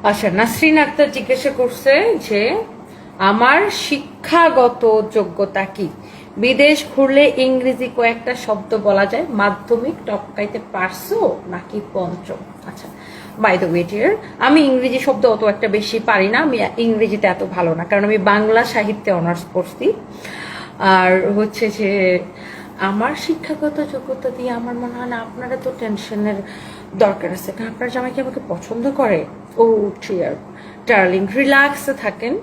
আচ্ছা, নাসরিন আক্তার জিজ্ঞাসা করছে যে আমার শিক্ষাগত যোগ্যতা কি, বিদেশ ঘুরলে ইংরেজি কয়েকটা শব্দ বলা যায়, মাধ্যমিক টপকাইতে পারছো নাকি পঞ্চম? আচ্ছা, বাই দ্য ওয়ে ডিয়ার, আমি ইংরেজি শব্দ অত একটা বেশি পারি না, আমি ইংরেজিতে এত ভালো না, কারণ আমি বাংলা সাহিত্যে অনার্স করছি। আর হচ্ছে যে আমার শিক্ষাগত যোগ্যতা দিয়ে আমার মনে হয় না আপনারা তো টেনশনের দরকার আছে, কারণ আপনার জামাইকে আমাকে পছন্দ করে। ও টিয়ার ডার্লিং, রিল্যাক্সে থাকেন।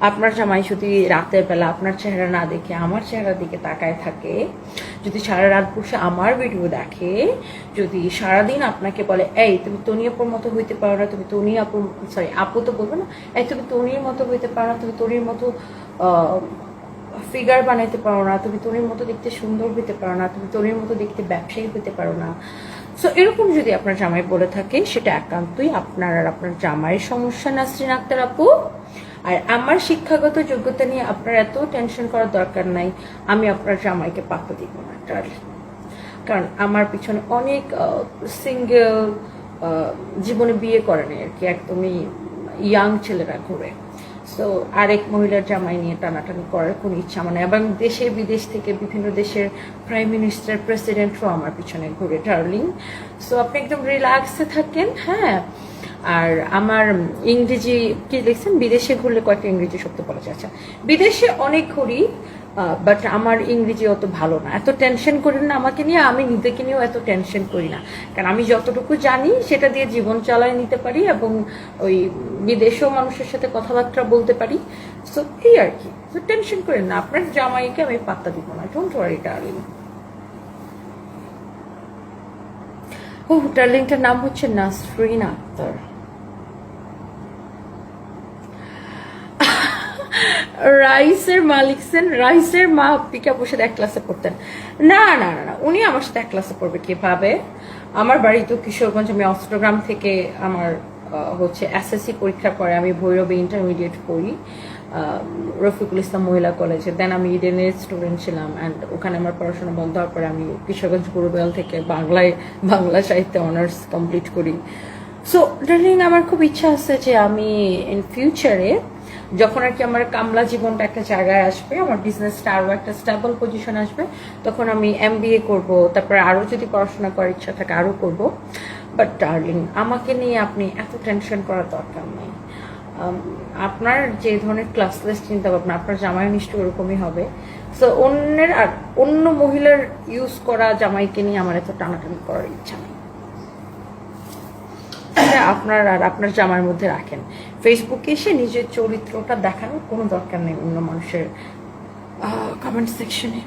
আপনার জামাই যদি রাতের বেলা আপনার চেহারা না দেখে আমার চেহারার দিকে তাকায় থাকে, যদি সারা রাত বসে আমার ভিডিও দেখে, যদি সারাদিন আপনাকে বলে এই তুমি তনি আপুর মতো হইতে পারো না, তুমি তনি আপুর সরি আপু তো বলবে না, এই তুমি তনির মতো হইতে পারো না, তুমি তনির মতো ফিগার বানাইতে পারো না, তুমি তনির মতো দেখতে সুন্দর হইতে পারো না, তুমি তনির মতো দেখতে ব্যবসায়ী হইতে পারো না। সো এরকম যদি আপনার জামাই বলে থাকে, সেটা একান্তই আপনার আর আপনার জামাইয়ের সমস্যা, নাসরিন আক্তার আপু। আর আমার শিক্ষাগত যোগ্যতা নিয়ে আপনার এত টেনশন করার দরকার নাই। আমি আপনার জামাইকে পাত্তা দিব না, কারণ আমার পিছনে অনেক সিঙ্গেল জীবনে বিয়ে করেনি আর কি, একদমই ইয়াং ছেলেরা ঘুরে। সো আরেক মহিলার জামাই নিয়ে টানাটানি করার কোনো ইচ্ছা মানে, এবং দেশে বিদেশ থেকে বিভিন্ন দেশের প্রাইম মিনিস্টার প্রেসিডেন্টও আমার পিছনে ঘুরে ডার্লিং। সো আপনি একদম রিল্যাক্সে থাকেন। হ্যাঁ, আর আমার ইংরেজি কি দেখছেন, বিদেশে ঘুরলে কয়েকটা ইংরেজি শব্দ বলা যায়। আচ্ছা, বিদেশে অনেক ঘুরি, বাট আমার ইংরেজি অত ভালো না, এত টেনশন করি না আমাকে নিয়ে, আমি নিজেকে নিয়েও এত টেনশন করি না, কারণ আমি যতটুকু জানি সেটা দিয়ে জীবন চালায় নিতে পারি, এবং ওই বিদেশেও মানুষের সাথে কথাবার্তা বলতে পারি। সো এই আর কি, তো টেনশন করেন না, আপনার জামাইকে আমি পাত্তা দিব না, ডোন্ট ওয়ারি ডার্লিং। ও ডার্লিংটার নাম হচ্ছে নাসরিন আক্তার। রাইসের মালিক সেন, রাইসের মা পিকা বসে এক ক্লাসে পড়তেন? না না না না, উনি আমার সাথে এক ক্লাসে পড়বে কিভাবে? আমার বাড়ি তো কিশোরগঞ্জ, আমি অস্ট্রগ্রাম থেকে আমার হচ্ছে এসএসসি পরীক্ষার পরে আমি ভৈরবে ইন্টারমিডিয়েট পড়ি রফিকুল ইসলাম মহিলা কলেজে। দেন আমি ইডেনের স্টুডেন্ট ছিলাম, অ্যান্ড ওখানে আমার পড়াশোনা বন্ধ হওয়ার পরে আমি কিশোরগঞ্জ গুরুদয়াল থেকে বাংলা সাহিত্যে অনার্স কমপ্লিট করি। সো ডার্লিং, আমার খুব ইচ্ছা আছে যে আমি ইন ফিউচারে যখন আর কি আমার কামলা জীবনটা একটা জায়গায় আসবে, আমার বিজনেসটা আরও একটা স্টেবল পজিশন আসবে, তখন আমি MBA করব, তারপরে আরও যদি পড়াশোনা করার ইচ্ছা থাকে আরও করব। বাট ডার্লিং, আমাকে নিয়ে আপনি এত টেনশন করার দরকার নেই। আপনার যে ধরনের ক্লাসলেস চিন্তা ভাবনা, আপনার জামাই নিশ্চয় ওরকমই হবে। সো অন্যের আর অন্য মহিলার ইউজ করা জামাইকে নিয়ে আমার এত টানাটানি করার ইচ্ছা নেই। আপনার আর আপনার জামার মধ্যে রাখেন। ফেসবুকে এসে নিজের চরিত্রটা দেখানোর কোনো দরকার নেই অন্য মানুষের কমেন্ট সেকশনে।